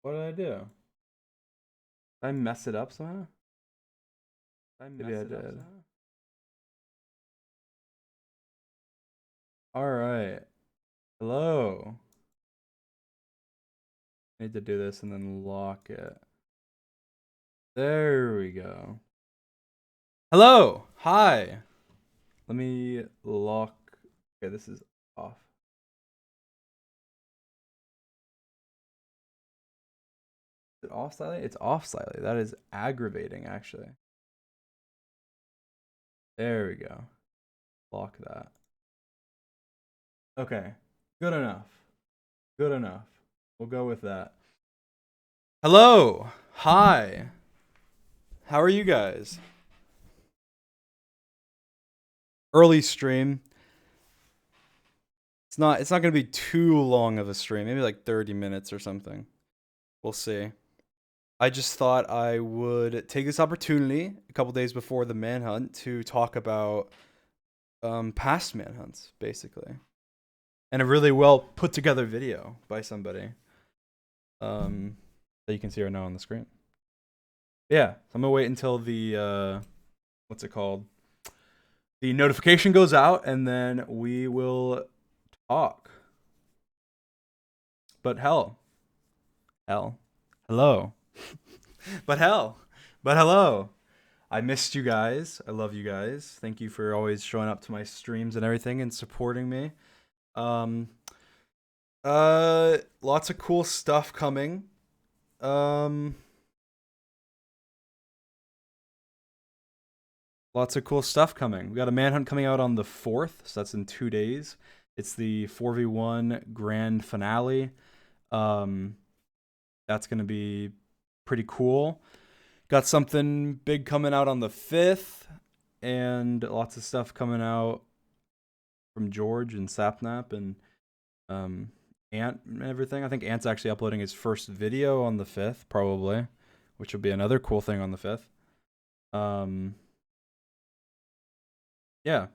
What did I do? Did I mess it up somehow? Maybe I did. Alright. Hello. I need to do this and then lock it. There we go. Hello. Hi. Let me lock. Okay, this is off. Is it off slightly? It's off slightly. That is aggravating, actually. There we go. Lock that. Okay. Good enough. Good enough. We'll go with that. Hello. Hi. How are you guys? Early stream. It's not going to be too long of a stream. Maybe like 30 minutes or something. We'll see. I just thought I would take this opportunity a couple days before the manhunt to talk about past manhunts, basically. And a really well put together video by somebody that you can see right now on the screen. Yeah, so I'm gonna wait until the what's it called? The notification goes out, and then we will talk. But hello. But hello. I missed you guys. I love you guys. Thank you for always showing up to my streams and everything and supporting me. Lots of cool stuff coming. Lots of cool stuff coming. We got a manhunt coming out on the 4th, so that's in 2 days. It's the 4v1 grand finale. That's gonna be pretty cool. Got something big coming out on the 5th, and lots of stuff coming out from George and Sapnap and Ant and everything. I think Ant's actually uploading his first video on the 5th, probably, which will be another cool thing on the 5th. Yeah,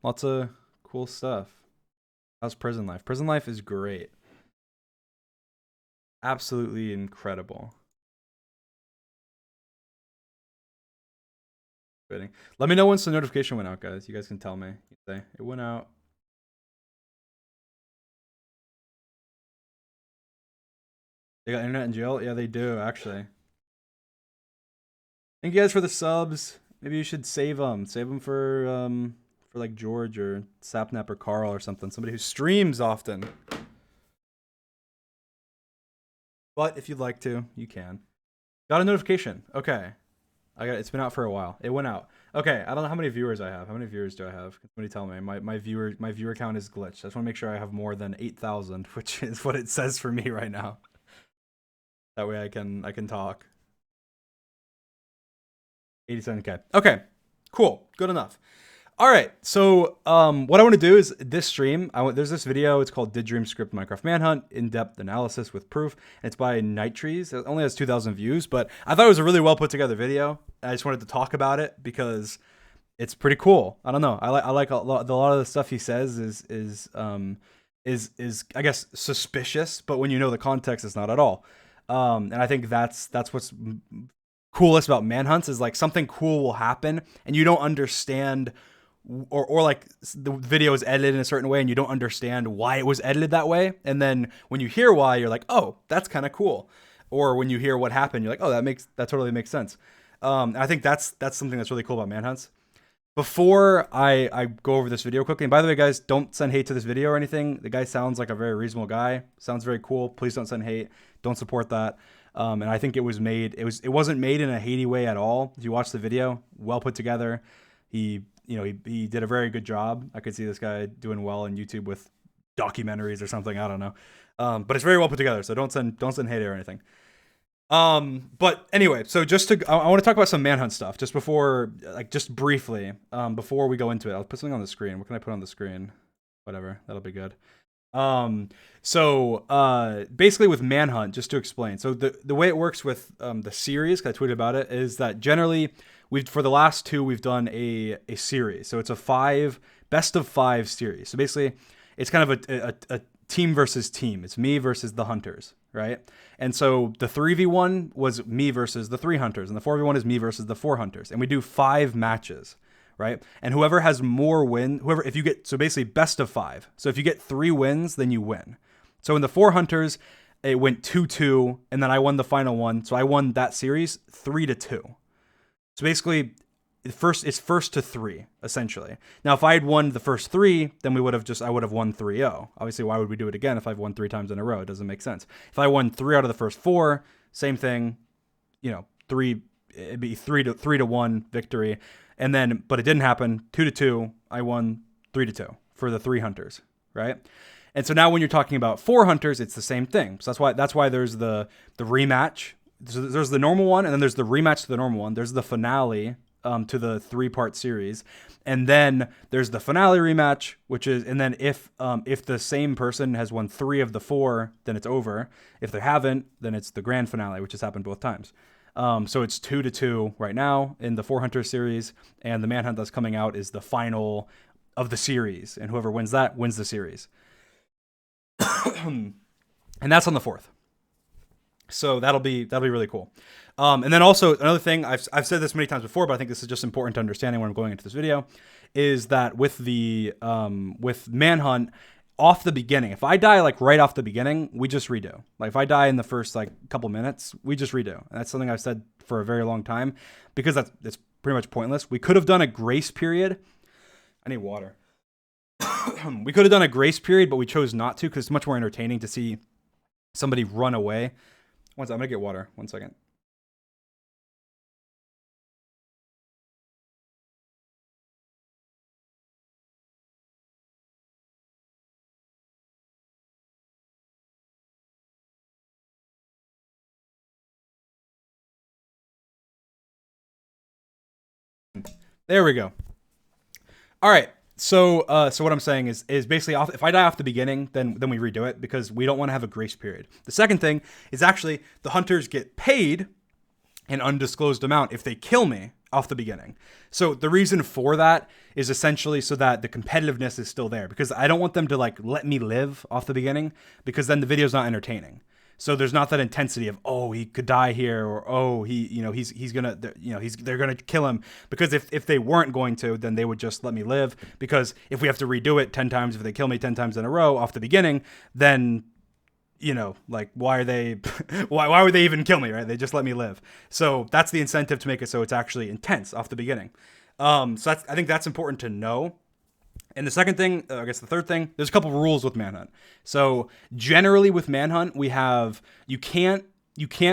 lots of cool stuff. How's prison life? Prison life is great. Absolutely incredible. Waiting. Let me know once the notification went out, guys. You guys can tell me. You say it went out. They got internet in jail? Yeah, they do, actually. Thank you guys for the subs. Maybe you should save them. Save them for like George or Sapnap or Carl or something. Somebody who streams often. But if you'd like to, you can. Got a notification. Okay. It's been out for a while. It went out. Okay, I don't know how many viewers I have. How many viewers do I have? Can somebody tell me? My viewer count is glitched. I just want to make sure I have more than 8,000, which is what it says for me right now. That way I can talk. 87k. Okay, cool. Good enough. All right. So what I want to do is this stream. There's this video. It's called "Did Dream Script Minecraft Manhunt: In-Depth Analysis with Proof." And it's by Night-Trees. It only has 2,000 views, but I thought it was a really well put together video. I just wanted to talk about it because it's pretty cool. I don't know. I like a lot of the stuff he says is I guess suspicious, but when you know the context, it's not at all. And I think that's what's coolest about manhunts is like something cool will happen and you don't understand, or like the video is edited in a certain way and you don't understand why it was edited that way, and then when you hear why, you're like, oh, that's kind of cool. Or when you hear what happened, you're like, oh, that totally makes sense. And I think that's something that's really cool about manhunts. Before I go over this video quickly, and by the way, guys, don't send hate to this video or anything. The guy sounds like a very reasonable guy. Sounds very cool. Please don't send hate. Don't support that. And I think it wasn't made in a hatey way at all. If you watch the video, well put together. He did a very good job. I could see this guy doing well on YouTube with documentaries or something. I don't know. But it's very well put together. So don't send hate or anything. But anyway, so I want to talk about some manhunt stuff just briefly, before we go into it. I'll put something on the screen. What can I put on the screen? Whatever, that'll be good. So basically with manhunt, just to explain. So the way it works with, the series, 'cause I tweeted about it, is that generally for the last 2, we've done a series. So it's a best of 5 series. So basically it's kind of a team versus team. It's me versus the hunters, right? And so the 3v1 was me versus the 3 hunters, and the 4v1 is me versus the 4 hunters. And we do 5 matches, right? And whoever has more if you get, so basically best of 5. So if you get 3 wins, then you win. So in the 4 hunters, it went 2-2, and then I won the final one. So I won that series 3-2. So basically, it's first to 3, essentially. Now, if I had won the first 3, then I would have won 3-0. Obviously, why would we do it again if I've won 3 times in a row? It doesn't make sense. If I won 3 out of the first 4, same thing, it'd be 3-1 victory. And then, but it didn't happen. 2-2, I won 3-2 for the 3 hunters, right? And so now when you're talking about 4 hunters, it's the same thing. So that's why there's the rematch. So there's the normal one, and then there's the rematch to the normal one. There's the finale to the 3-part series, and then there's the finale rematch, and then if the same person has won 3 of the 4, then it's over. If they haven't, then it's the grand finale, which has happened both times. So it's 2-2 right now in the 4 hunter series, and the manhunt that's coming out is the final of the series, and whoever wins that wins the series. And that's on the 4th. So that'll be really cool. And then also another thing, I've said this many times before, but I think this is just important to understanding when I'm going into this video, is that with Manhunt, off the beginning, if I die like right off the beginning, we just redo. Like if I die in the first like couple minutes, we just redo. And that's something I've said for a very long time, because it's pretty much pointless. We could have done a grace period. I need water. We could have done a grace period, but we chose not to because it's much more entertaining to see somebody run away. I'm gonna get water. 1 second. There we go. All right. So what I'm saying is basically if I die off the beginning, then we redo it because we don't want to have a grace period. The second thing is actually the hunters get paid an undisclosed amount if they kill me off the beginning. So the reason for that is essentially so that the competitiveness is still there, because I don't want them to like let me live off the beginning, because then the video's not entertaining. So there's not that intensity of, oh, he could die here, or oh, he's gonna, they're gonna kill him. Because if they weren't going to, then they would just let me live. Because if we have to redo it 10 times, if they kill me 10 times in a row off the beginning, then like why are they, why would they even kill me, right? They just let me live. So that's the incentive to make it so it's actually intense off the beginning. I think that's important to know. And the second thing, I guess the third thing, there's a couple of rules with Manhunt. So generally with Manhunt, we have, you can't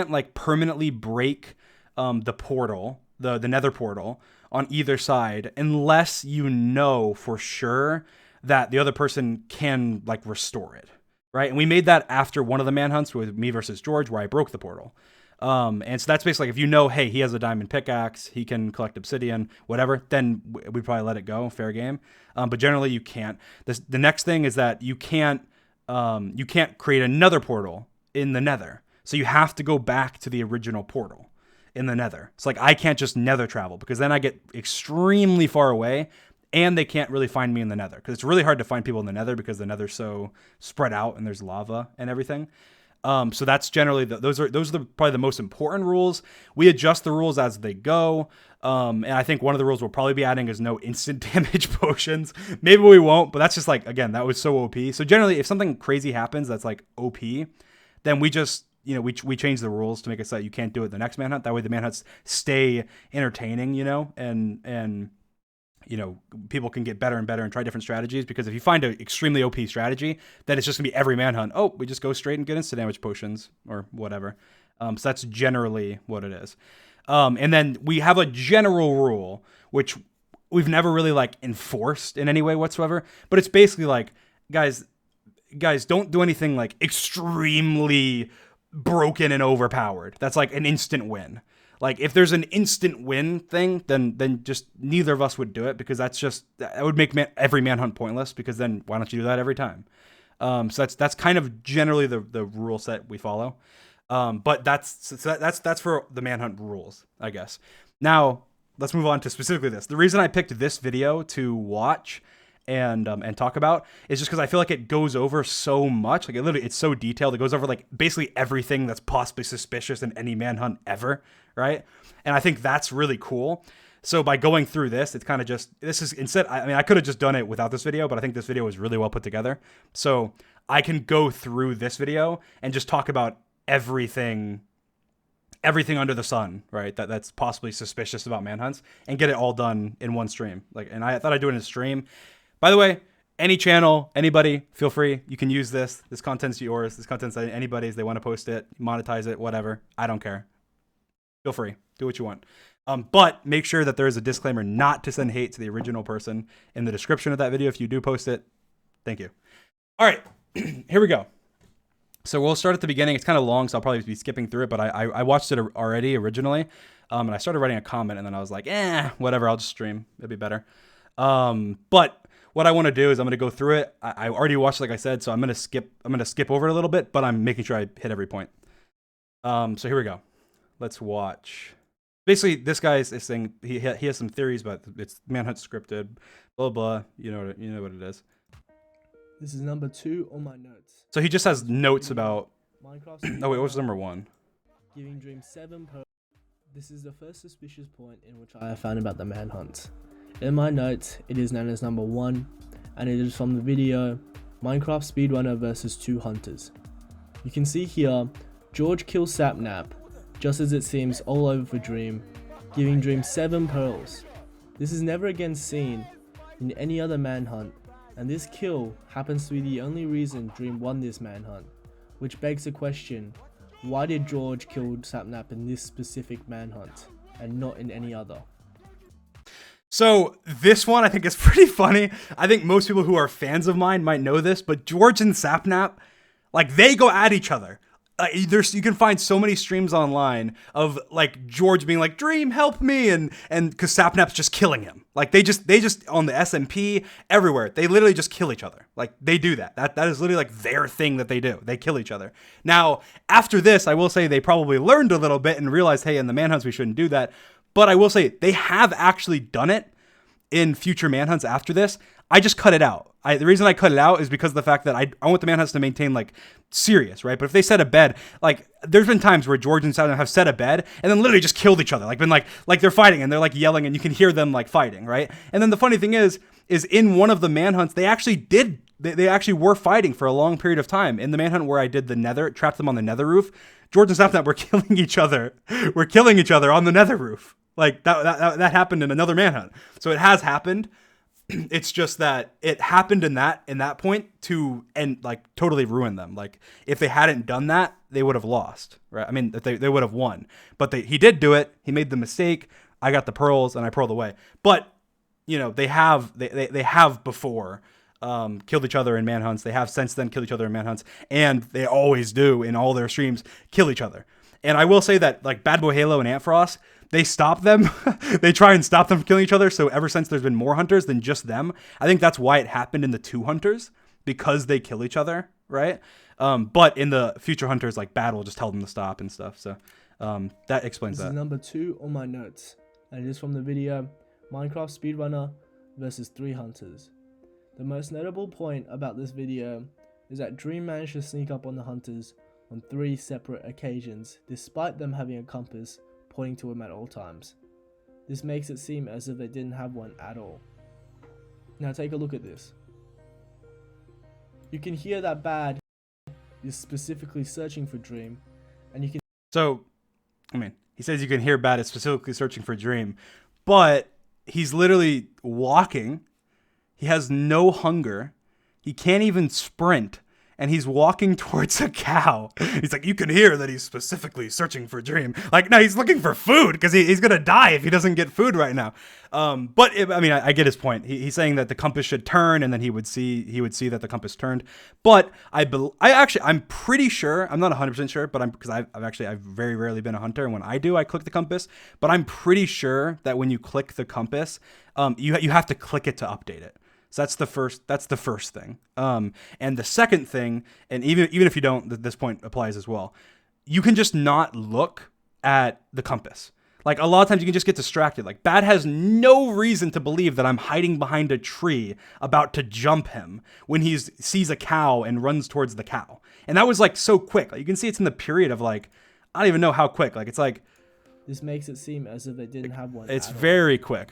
like permanently break the portal, the nether portal on either side, unless you know for sure that the other person can like restore it, right? And we made that after one of the Manhunts with me versus George, where I broke the portal. And so that's basically like, if you know, hey, he has a diamond pickaxe, he can collect obsidian, whatever, then we probably let it go, fair game. But generally you can't. The next thing is that you can't create another portal in the nether. So you have to go back to the original portal in the nether. It's like, I can't just nether travel, because then I get extremely far away and they can't really find me in the nether, because it's really hard to find people in the nether because the nether's so spread out and there's lava and everything. So that's generally those are probably the most important rules. We adjust the rules as they go. And I think one of the rules we'll probably be adding is no instant damage potions. Maybe we won't, but that's just like, again, that was so OP. So generally, if something crazy happens that's like OP, then we just, we change the rules to make it so that you can't do it the next manhunt. That way the manhunts stay entertaining, and people can get better and better and try different strategies, because if you find an extremely OP strategy, then it's just gonna be every manhunt. Oh, we just go straight and get instant damage potions or whatever. So that's generally what it is. And then we have a general rule, which we've never really like enforced in any way whatsoever, but it's basically like, guys, don't do anything like extremely broken and overpowered. That's like an instant win. Like if there's an instant win thing, then just neither of us would do it, because that would make every manhunt pointless, because then why don't you do that every time? So that's kind of generally the rule set we follow. But that's for the manhunt rules, I guess. Now let's move on to specifically this. The reason I picked this video to watch and talk about is just because I feel like it goes over so much. Like it's so detailed. It goes over like basically everything that's possibly suspicious in any manhunt ever, right? And I think that's really cool. So by going through this, it's kind of just, I could have just done it without this video, but I think this video was really well put together. So I can go through this video and just talk about everything under the sun, right? That's possibly suspicious about manhunts and get it all done in one stream. And I thought I'd do it in a stream. By the way, any channel, anybody, feel free. You can use this. This content's yours. This content's anybody's. They want to post it, monetize it, whatever. I don't care. Feel free. Do what you want. But make sure that there is a disclaimer not to send hate to the original person in the description of that video if you do post it. Thank you. All right, here we go. So we'll start at the beginning. It's kind of long, so I'll probably be skipping through it, but I watched it already originally, and I started writing a comment, and then I was like, whatever, I'll just stream. It'll be better. But what I want to do is I'm going to go through it. I already watched, like I said, so I'm going to skip over it a little bit, but I'm making sure I hit every point. So here we go. Let's watch. Basically, this guy is saying he has some theories, but it's manhunt scripted, blah blah. You know what it is. This is number 2 on my notes. So he just has notes about Minecraft. Oh wait, what was number 1? Giving Dream 7 per. This is the first suspicious point in which I have found about the manhunt. In my notes, it is known as number 1, and it is from the video Minecraft Speedrunner versus 2 Hunters. You can see here, George kills Sapnap, just as it seems all over for Dream, giving Dream 7 pearls. This is never again seen in any other manhunt, and this kill happens to be the only reason Dream won this manhunt, which begs the question, why did George kill Sapnap in this specific manhunt, and not in any other? So this one I think is pretty funny. I think most people who are fans of mine might know this, but George and Sapnap, like they go at each other. You can find so many streams online of like George being like, Dream, help me, and because Sapnap's just killing him. Like they just on the SMP everywhere, they literally just kill each other. Like they do that. That is literally like their thing that they do. They kill each other. Now after this, I will say they probably learned a little bit and realized, hey, in the manhunts we shouldn't do that. But I will say they have actually done it in future manhunts after this. I just cut it out. The reason I cut it out is because of the fact that I want the manhunts to maintain like serious, right? But if they set a bed, like there's been times where George and Saturn have set a bed and then literally just killed each other, like been like they're fighting and they're like yelling and you can hear them like fighting, right? And then the funny thing is in one of the manhunts they actually were fighting for a long period of time. In the manhunt where I did the nether, trapped them on the nether roof, George and Sapnap were killing each other. We're killing each other on the nether roof. Like that happened in another manhunt. So it has happened. It's just that it happened in that point to like totally ruin them. Like if they hadn't done that, they would have lost, right? I mean, they would have won, but he did do it. He made the mistake. I got the pearls and I pearled away. But you know, they have before killed each other in manhunts. They have since then killed each other in manhunts, and they always do in all their streams kill each other. And I will say that like Bad Boy Halo and Antfrost, they stop them. They try and stop them from killing each other. So ever since there's been more hunters than just them. I think that's why it happened in the 2 hunters, because they kill each other, right? But in the future hunters, like Bad will just tell them to stop and stuff. So that explains that. This is number 2 on my notes, and it is from the video Minecraft Speedrunner versus 3 Hunters. The most notable point about this video is that Dream managed to sneak up on the hunters on 3 separate occasions, despite them having a compass pointing to him at all times. This makes it seem as if they didn't have one at all. Now take a look at this. You can hear that Bad is specifically searching for Dream, and you can... So, I mean, he says you can hear Bad is specifically searching for Dream, but he's literally walking. He has no hunger. He can't even sprint. And he's walking towards a cow. He's like, you can hear that he's specifically searching for Dream. Like, no, he's looking for food because he's going to die if he doesn't get food right now. I get his point. He's saying that the compass should turn, and then he would see that the compass turned. But I'm pretty sure, I'm not 100% sure, but I've very rarely been a hunter. And when I do, I click the compass. But I'm pretty sure that when you click the compass, you have to click it to update it. So that's the first thing. And the second thing, and even if you don't, this point applies as well. You can just not look at the compass. Like, a lot of times you can just get distracted. Like, Bad has no reason to believe that I'm hiding behind a tree about to jump him when he sees a cow and runs towards the cow. And that was, like, so quick. Like, you can see it's in the period of, like, I don't even know how quick. Like, it's like... This makes it seem as if they didn't have one. It's very quick.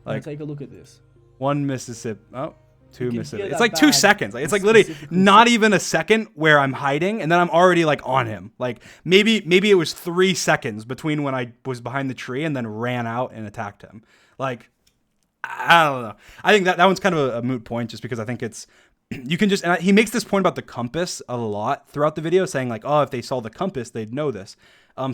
Like, take a look at this. 1 Mississippi... Oh, 2 Mississippi. It's like Bad 2 seconds. Like, it's like literally not even a second where I'm hiding, and then I'm already like on him. Like maybe it was 3 seconds between when I was behind the tree and then ran out and attacked him. Like, I don't know. I think that one's kind of a moot point, just because I think it's, you can just, and he makes this point about the compass a lot throughout the video, saying like, oh, if they saw the compass, they'd know this.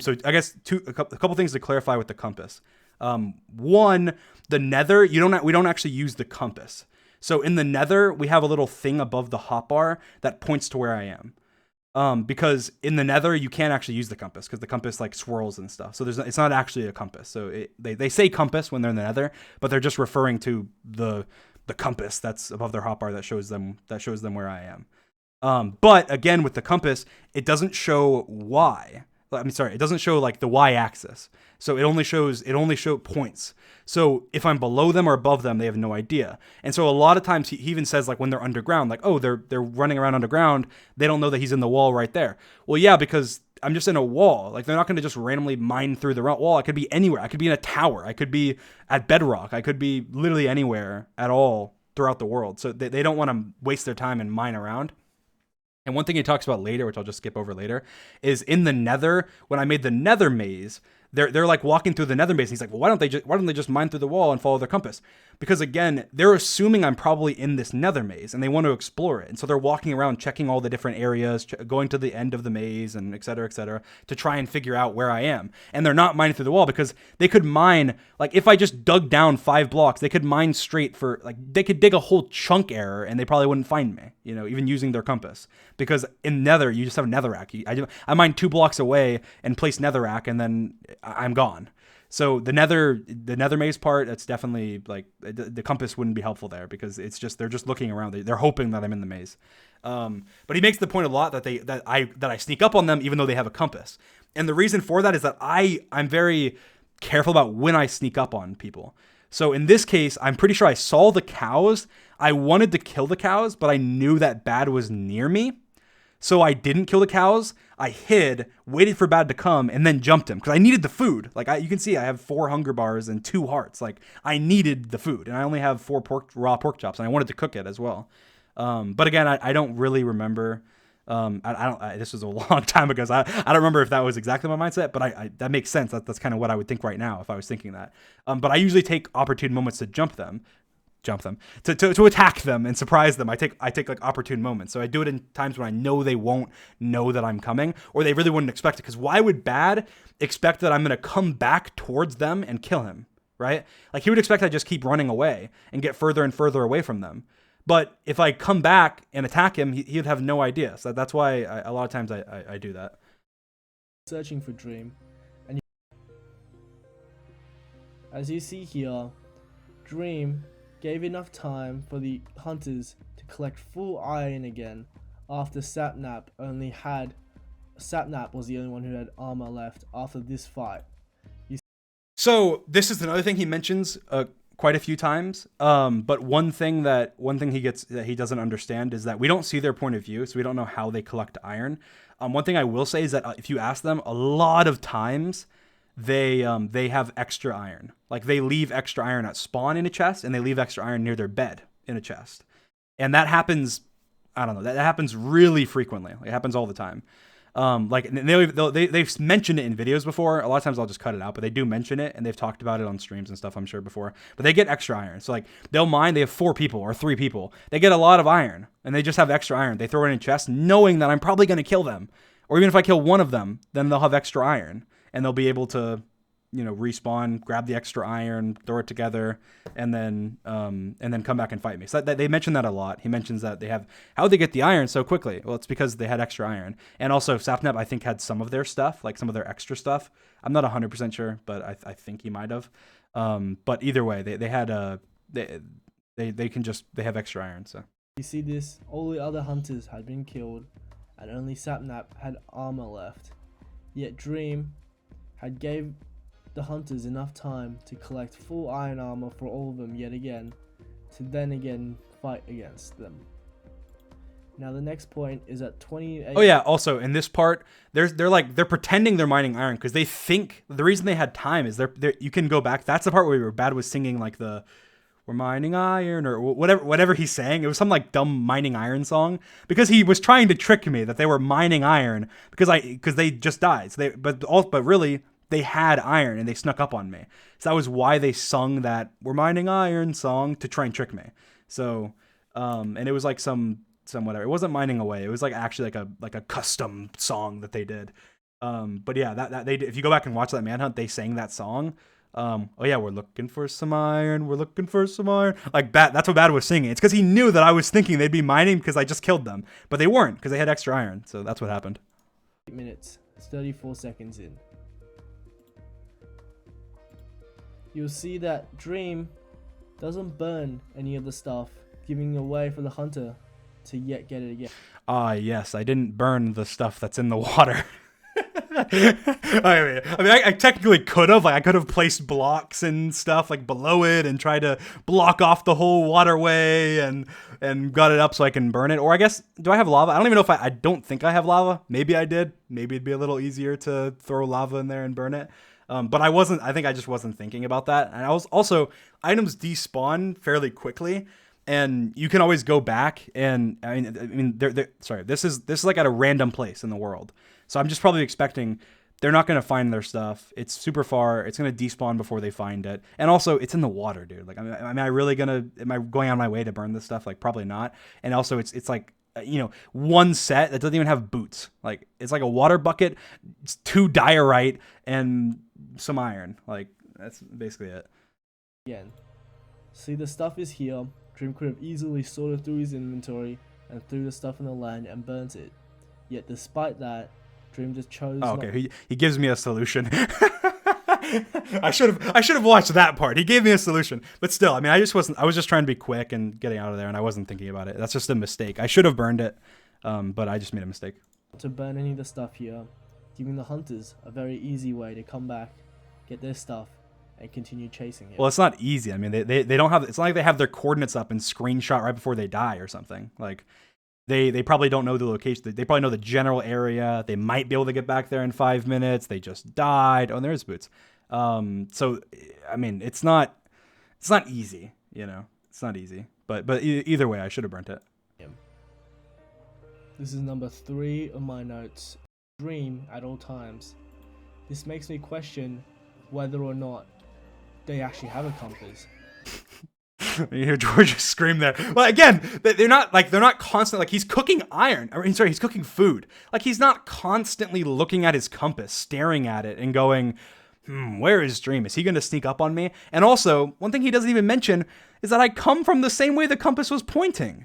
So I guess a couple things to clarify with the compass. One, the Nether, we don't actually use the compass. So in the Nether, we have a little thing above the hotbar that points to where I am. Because in the Nether, you can't actually use the compass because the compass like swirls and stuff. So it's not actually a compass. So they say compass when they're in the Nether, but they're just referring to the compass that's above their hotbar that shows them where I am. But again, with the compass, it doesn't show Y. It doesn't show like the Y-axis. So it only shows points. So if I'm below them or above them, they have no idea. And so a lot of times he even says like when they're underground, like, oh, they're running around underground, they don't know that he's in the wall right there. Well, yeah, because I'm just in a wall. Like, they're not going to just randomly mine through the wall. I could be anywhere. I could be in a tower. I could be at bedrock. I could be literally anywhere at all throughout the world. So they don't want to waste their time and mine around. And one thing he talks about later, which I'll just skip over later, is in the Nether, when I made the Nether maze, they're like walking through the Nether maze. And he's like, well, why don't they just mine through the wall and follow their compass? Because again, they're assuming I'm probably in this Nether maze and they want to explore it. And so they're walking around, checking all the different areas, going to the end of the maze and et cetera, to try and figure out where I am. And they're not mining through the wall because they could mine, like if I just dug down 5 blocks, they could mine straight for, like, they could dig a whole chunk error and they probably wouldn't find me, even using their compass. Because in Nether, you just have netherrack. I mine 2 blocks away and place netherrack and then I'm gone. So the Nether maze part, that's definitely like the compass wouldn't be helpful there because they're just looking around. They're hoping that I'm in the maze. But he makes the point a lot that I sneak up on them even though they have a compass. And the reason for that is that I'm very careful about when I sneak up on people. So in this case, I'm pretty sure I saw the cows. I wanted to kill the cows, but I knew that Bad was near me. So I didn't kill the cows. I hid, waited for Bad to come, and then jumped him because I needed the food. Like you can see, I have 4 hunger bars and 2 hearts. Like I needed the food, and I only have 4 raw pork chops, and I wanted to cook it as well. But again, I don't really remember. This was a long time ago, so I don't remember if that was exactly my mindset. But that makes sense. That's kind of what I would think right now if I was thinking that. But I usually take opportune moments to jump them to attack them and surprise them. I take like opportune moments. So I do it in times when I know they won't know that I'm coming, or they really wouldn't expect it. Because why would Bad expect that I'm going to come back towards them and kill him, right? Like he would expect I just keep running away and get further and further away from them. But if I come back and attack him, he'd have no idea. So that's why a lot of times I do that. Searching for Dream, and as you see here, Dream gave enough time for the hunters to collect full iron again after Sapnap was the only one who had armor left after this fight. So this is another thing he mentions quite a few times. But one thing he doesn't understand is that we don't see their point of view, so we don't know how they collect iron. One thing I will say is that if you ask them, a lot of times they have extra iron. Like they leave extra iron at spawn in a chest, and they leave extra iron near their bed in a chest. And that happens, I don't know, that happens really frequently. It happens all the time. They've mentioned it in videos before. A lot of times I'll just cut it out, but they do mention it, and they've talked about it on streams and stuff, I'm sure, before. But they get extra iron. So like they'll mine, they have 4 people or 3 people. They get a lot of iron, and they just have extra iron. They throw it in a chest knowing that I'm probably going to kill them. Or even if I kill one of them, then they'll have extra iron. And they'll be able to, respawn, grab the extra iron, throw it together, and then come back and fight me. So they mention that a lot. He mentions that how'd they get the iron so quickly? Well, it's because they had extra iron. And also Sapnap, I think, had some of their stuff, like some of their extra stuff. I'm not 100% sure, but I think he might have. But either way, they have extra iron. So you see this, all the other hunters had been killed, and only Sapnap had armor left. Yet Dream had gave the hunters enough time to collect full iron armor for all of them yet again, to then again fight against them. Now the next point is at 28. Oh yeah, also in this part, they're pretending they're mining iron because they think the reason they had time is they're you can go back. That's the part where Bad was singing like the "We're mining iron" or whatever he's saying. It was some like dumb mining iron song because he was trying to trick me that they were mining iron because they just died. So but really they had iron and they snuck up on me. So that was why they sung that "We're mining iron" song to try and trick me. So and it was like some whatever. It wasn't mining away. It was like actually like a custom song that they did. But yeah, that they if you go back and watch that manhunt, they sang that song. Oh yeah, we're looking for some iron. We're looking for some iron. Like that's what Bad was singing. It's because he knew that I was thinking they'd be mining because I just killed them, but they weren't because they had extra iron. So that's what happened. 8 minutes, 34 seconds in. You'll see that Dream doesn't burn any of the stuff, giving away for the hunter to yet get it again. Yes, I didn't burn the stuff that's in the water. I technically could have. Like, I could have placed blocks and stuff like below it and tried to block off the whole waterway and got it up so I can burn it. Or I guess, do I have lava? I don't even know if I don't think I have lava. Maybe I did. Maybe it'd be a little easier to throw lava in there and burn it. But I wasn't. I think I just wasn't thinking about that. And I was also, items despawn fairly quickly. And you can always go back and I mean, this is like at a random place in the world. So I'm just probably expecting they're not going to find their stuff. It's super far. It's going to despawn before they find it. And also it's in the water, dude. Like, am I going on my way to burn this stuff? Like, probably not. And also it's like, one set that doesn't even have boots. Like, it's like a water bucket, 2 diorite and some iron. Like, that's basically it. Again. See, the stuff is here. Dream could have easily sorted through his inventory and threw the stuff in the land and burnt it. Yet despite that, Dream just chose. Oh, okay, he gives me a solution. I should have watched that part. He gave me a solution, but still, I mean, I was just trying to be quick and getting out of there, and I wasn't thinking about it. That's just a mistake. I should have burned it, but I just made a mistake. To burn any of the stuff here, giving the hunters a very easy way to come back, get their stuff, and continue chasing it. Well, it's not easy. I mean, they don't have. It's not like they have their coordinates up and screenshot right before they die or something. Like, they probably don't know the location. They probably know the general area. They might be able to get back there in 5 minutes. They just died. Oh, and there's boots. So I mean, it's not easy. It's not easy. But either way, I should have burnt it. This is number 3 of my notes. Dream at all times. This makes me question whether or not they actually have a compass. You hear George scream there. Well, again, they're not constant. Like, he's cooking iron. He's cooking food. Like, he's not constantly looking at his compass, staring at it and going, where is Dream? Is he going to sneak up on me? And also, one thing he doesn't even mention is that I come from the same way the compass was pointing.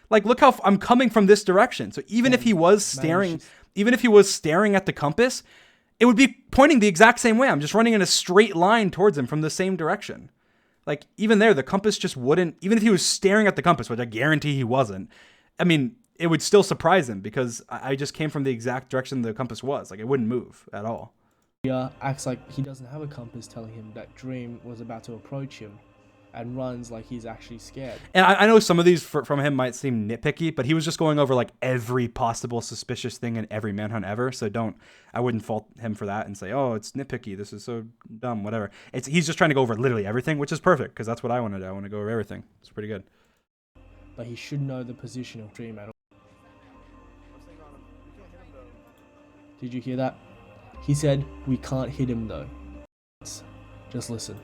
Like, look how I'm coming from this direction. So even if he was staring at the compass, it would be pointing the exact same way. I'm just running in a straight line towards him from the same direction. Like, even there, the compass just wouldn't, even if he was staring at the compass, which I guarantee he wasn't, I mean, it would still surprise him because I just came from the exact direction the compass was. Like, it wouldn't move at all. Yeah, acts like he doesn't have a compass telling him that Dream was about to approach him and runs like he's actually scared. And I know some of these from him might seem nitpicky, but he was just going over like every possible suspicious thing in every manhunt ever. So I wouldn't fault him for that and say, oh, it's nitpicky. This is so dumb, whatever. He's just trying to go over literally everything, which is perfect because that's what I want to do. I want to go over everything. It's pretty good. But he should know the position of Dream at all. Did you hear that? He said, we can't hit him though. Just listen.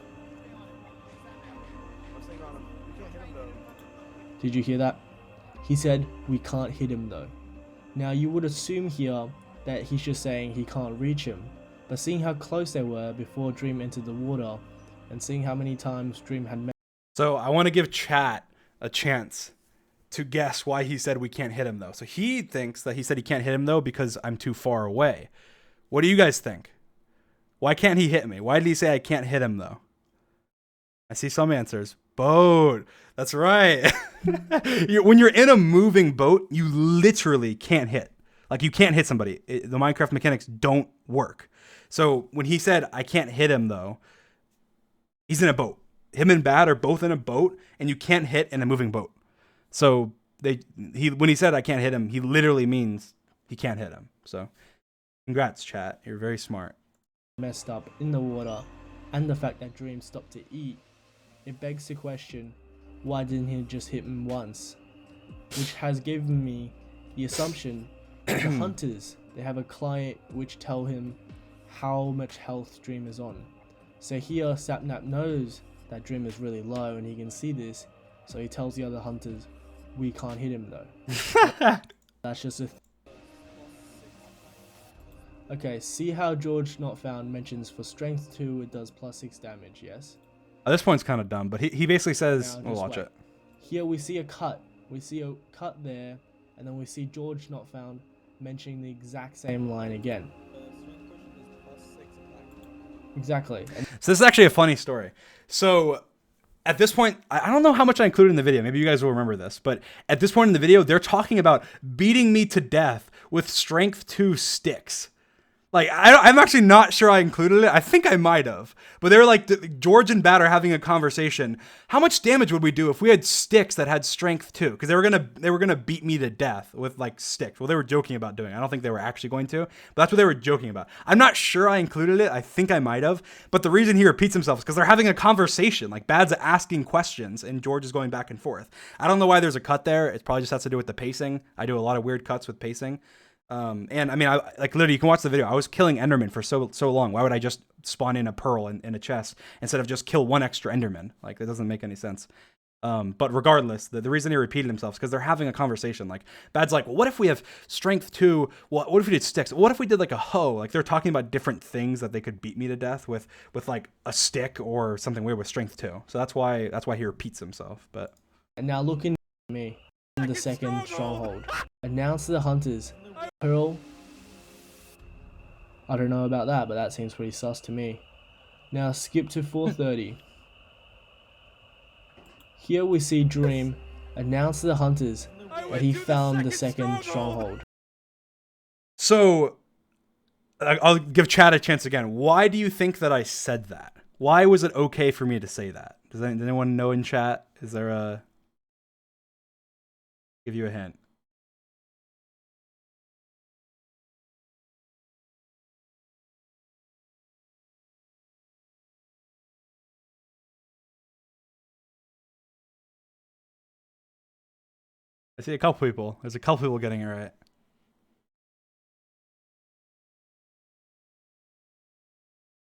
Did you hear that? He said, we can't hit him though. Now you would assume here that he's just saying he can't reach him, but seeing how close they were before Dream entered the water, and seeing how many times Dream had met. So I want to give chat a chance to guess why he said we can't hit him though. So he thinks that he said he can't hit him though because I'm too far away. What do you guys think? Why can't he hit me? Why did he say I can't hit him though? I see some answers. Boat. That's right. When you're in a moving boat, you literally can't hit. Like, you can't hit somebody. The Minecraft mechanics don't work. So when he said, I can't hit him though, he's in a boat. Him and Bad are both in a boat, and you can't hit in a moving boat. So when he said I can't hit him, he literally means he can't hit him. So congrats, chat. You're very smart. Messed up in the water, and the fact that Dream stopped to eat, it begs the question, why didn't he just hit him once? Which has given me the assumption that the hunters, they have a client which tell him how much health Dream is on. So here Sapnap knows that Dream is really low and he can see this, so he tells the other hunters, we can't hit him though. That's just a Okay, see how George Not Found mentions for strength 2 it does +6 damage, yes? This point's kind of dumb, but he basically says, Now, we'll just watch wait. it. Here we see a cut. We see a cut there, and then we see George Not Found mentioning the exact same line again. Exactly. So this is actually a funny story. So at this point, I don't know how much I included in the video. Maybe you guys will remember this. But at this point in the video, they're talking about beating me to death with strength 2 sticks. Like, I'm actually not sure I included it. I think I might have. But they were like, George and Bat are having a conversation. How much damage would we do if we had sticks that had strength 2? Because they were gonna beat me to death with like sticks. Well, they were joking about doing it. I don't think they were actually going to. But that's what they were joking about. I'm not sure I included it. I think I might have. But the reason he repeats himself is because they're having a conversation. Like, Bad's asking questions and George is going back and forth. I don't know why there's a cut there. It probably just has to do with the pacing. I do a lot of weird cuts with pacing. And I mean, like literally, you can watch the video. I was killing Enderman for so long. Why would I just spawn in a pearl in a chest instead of just kill one extra Enderman? Like, that doesn't make any sense. But regardless, the reason he repeated himself is because they're having a conversation. Like, Bad's like, well, what if we have strength 2? What if we did sticks? What if we did like a hoe? Like, they're talking about different things that they could beat me to death with like a stick or something weird with strength 2. So that's why he repeats himself. But And now looking at me in the second stronghold. Announce to the hunters, Pearl. I don't know about that, but that seems pretty sus to me. Now skip to 4:30. Here we see Dream announce to the hunters that he found the second stronghold. So I'll give Chad a chance again. Why do you think that I said that? Why was it okay for me to say that? Does anyone know in chat? Is there a... Give you a hint. I see a couple people. There's a couple people getting it right.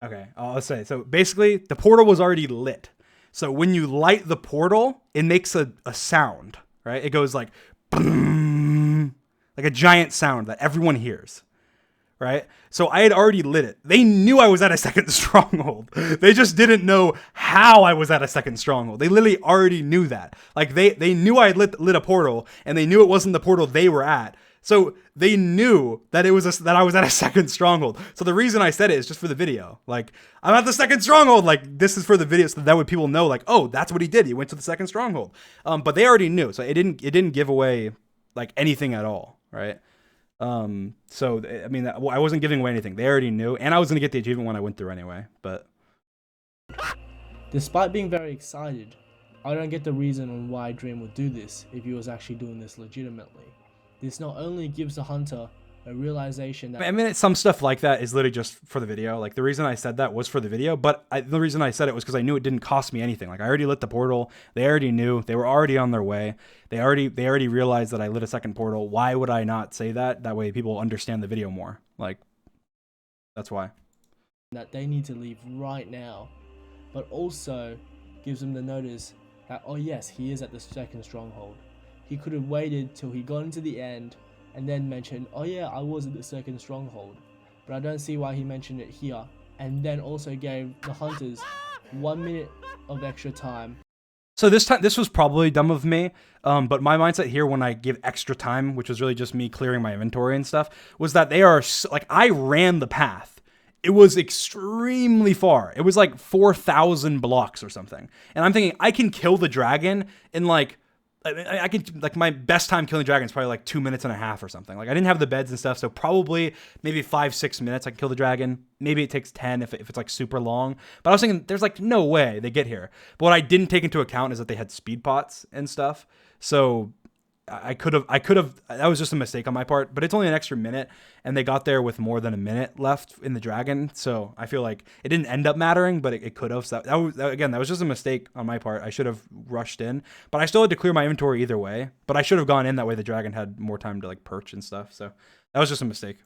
Okay, I'll say. So basically, the portal was already lit. So when you light the portal, it makes a sound, right? It goes like, boom, like a giant sound that everyone hears, right? So I had already lit it. They knew I was at a second stronghold. They just didn't know how I was at a second stronghold. They literally already knew that. Like, they knew I had lit a portal, and they knew it wasn't the portal they were at. So they knew that that I was at a second stronghold. So the reason I said it is just for the video. Like, I'm at the second stronghold. Like, this is for the video, so that way people know, like, oh, that's what he did. He went to the second stronghold. But they already knew, so it didn't give away like anything at all, right? So I mean, I wasn't giving away anything. They already knew, and I was gonna get the achievement when I went through anyway. But Despite being very excited, I don't get the reason on why Dream would do this if he was actually doing this legitimately. This not only gives the hunter a realization that... I mean, some stuff like that is literally just for the video. Like, the reason I said that was for the video, but the reason I said it was because I knew it didn't cost me anything. Like, I already lit the portal. They already knew. They were already on their way. They already realized that I lit a second portal. Why would I not say that? That way people understand the video more. Like, that's why. That they need to leave right now, but also gives them the notice that, oh yes, he is at the second stronghold. He could have waited till he got into the end and then mentioned, oh yeah, I was at the second stronghold. But I don't see why he mentioned it here, and then also gave the hunters 1 minute of extra time. So this was probably dumb of me, but my mindset here when I give extra time, which was really just me clearing my inventory and stuff, was that they are, like, I ran the path. It was extremely far. It was like 4,000 blocks or something. And I'm thinking, I can kill the dragon in like I can, like, my best time killing dragon is probably like 2.5 minutes or something. Like, I didn't have the beds and stuff, so probably maybe 5-6 minutes I can kill the dragon. Maybe it takes 10 if it's like super long. But I was thinking there's like no way they get here. But what I didn't take into account is that they had speed pots and stuff. So I could have, that was just a mistake on my part, but it's only an extra minute and they got there with more than a minute left in the dragon. So I feel like it didn't end up mattering, but it could have. So that was just a mistake on my part. I should have rushed in, but I still had to clear my inventory either way, but I should have gone in that way. The dragon had more time to like perch and stuff. So that was just a mistake.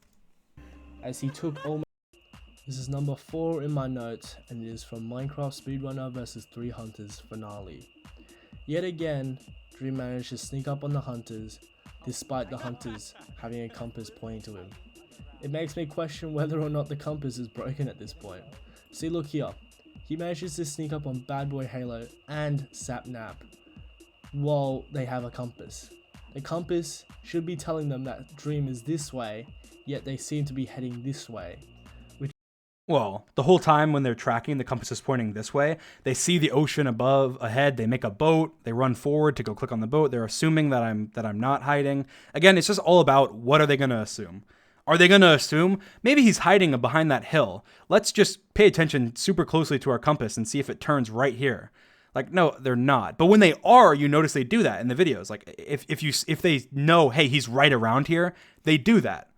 As he took all. This is number 4 in my notes, and it is from Minecraft Speedrunner vs 3 Hunters finale. Yet again, Dream managed to sneak up on the hunters, despite the hunters having a compass pointing to him. It makes me question whether or not the compass is broken at this point. See, look here. He manages to sneak up on Bad Boy Halo and Sapnap while they have a compass. The compass should be telling them that Dream is this way, yet they seem to be heading this way. Well, the whole time when they're tracking, the compass is pointing this way. They see the ocean ahead. They make a boat. They run forward to go click on the boat. They're assuming that I'm not hiding. Again, it's just all about what are they going to assume. Are they going to assume maybe he's hiding behind that hill? Let's just pay attention super closely to our compass and see if it turns right here. Like, no, they're not. But when they are, you notice they do that in the videos. Like, if they know, hey, he's right around here, they do that.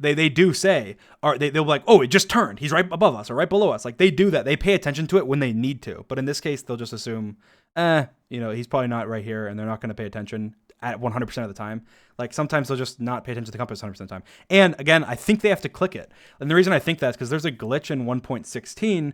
They do say, or they'll be like, oh, it just turned. He's right above us or right below us. Like, they do that. They pay attention to it when they need to. But in this case, they'll just assume, he's probably not right here, and they're not going to pay attention at 100% of the time. Like, sometimes they'll just not pay attention to the compass 100% of the time. And again, I think they have to click it. And the reason I think that is because there's a glitch in 1.16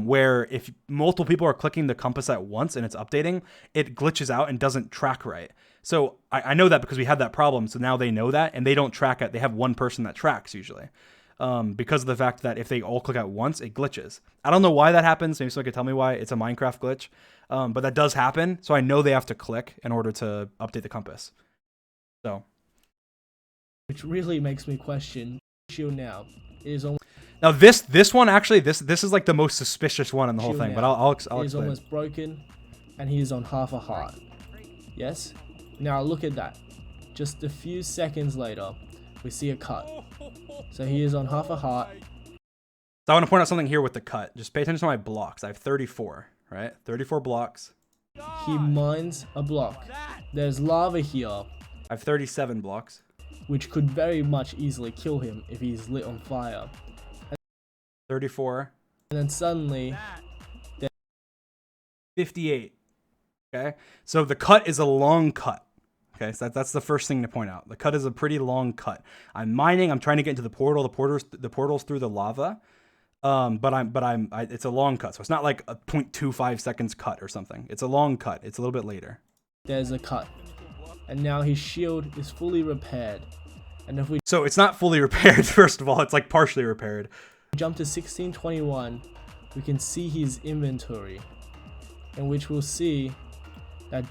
where if multiple people are clicking the compass at once and it's updating, it glitches out and doesn't track right. So I know that because we had that problem. So now they know that, and they don't track it. They have one person that tracks usually, because of the fact that if they all click at once, it glitches. I don't know why that happens. Maybe someone could tell me why. It's a Minecraft glitch, but that does happen. So I know they have to click in order to update the compass. So, which really makes me question shield now. It is almost now this one actually this is like the most suspicious one in the whole thing. But I'll explain. It is almost broken, and he is on half a heart. Yes. Now look at that. Just a few seconds later, we see a cut. So he is on half a heart. So I want to point out something here with the cut. Just pay attention to my blocks. I have 34, right? 34 blocks. He mines a block. There's lava here. I have 37 blocks. Which could very much easily kill him if he's lit on fire. 34. And then suddenly... 58. Okay? So the cut is a long cut. Okay, so that's the first thing to point out. The cut is a pretty long cut. I'm mining. I'm trying to get into the portal. The portal's through the lava. It's a long cut. So it's not like a 0.25 seconds cut or something. It's a long cut. It's a little bit later. There's a cut. And now his shield is fully repaired. And if we So it's not fully repaired, first of all. It's like partially repaired. Jump to 1621, we can see his inventory, in which we'll see that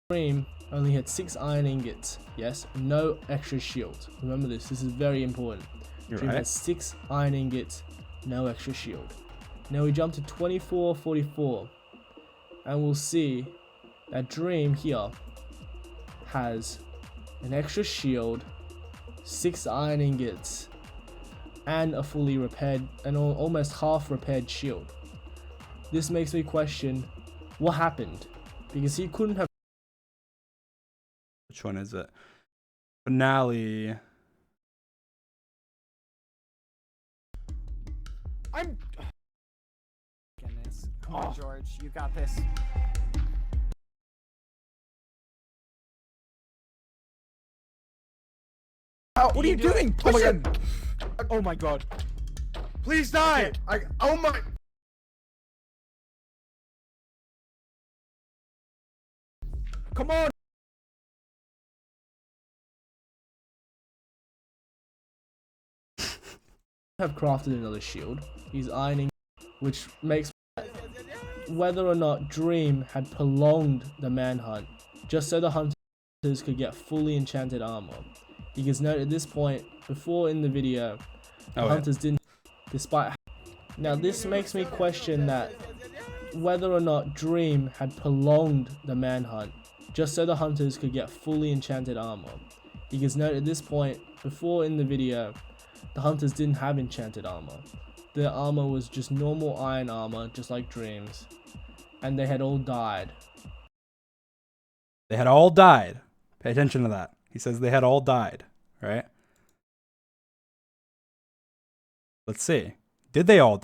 Dream only had 6 iron ingots. Yes, no extra shield. Remember this is very important. Dream has 6 iron ingots, no extra shield. Now we jump to 2444, and we'll see that Dream here has an extra shield, 6 iron ingots, and a fully repaired, and almost half repaired shield. This makes me question what happened, because he couldn't have. Which one is it? Finale. Goodness. Come on, George. You got this. What are you doing? Push him! Oh my god. Please die! Oh my... Come on! Have crafted another shield. He's ironing, which makes whether or not Dream had prolonged the manhunt just so the hunters could get fully enchanted armor. Because note at this point, before in the video, the hunters didn't, despite. Now this makes me question that whether or not Dream had prolonged the manhunt just so the hunters could get fully enchanted armor. Because note at this point, before in the video, the hunters didn't have enchanted armor. Their armor was just normal iron armor, just like Dreams, and they had all died. They had all died. Pay attention to that. He says they had all died, right? Let's see. Did they all die?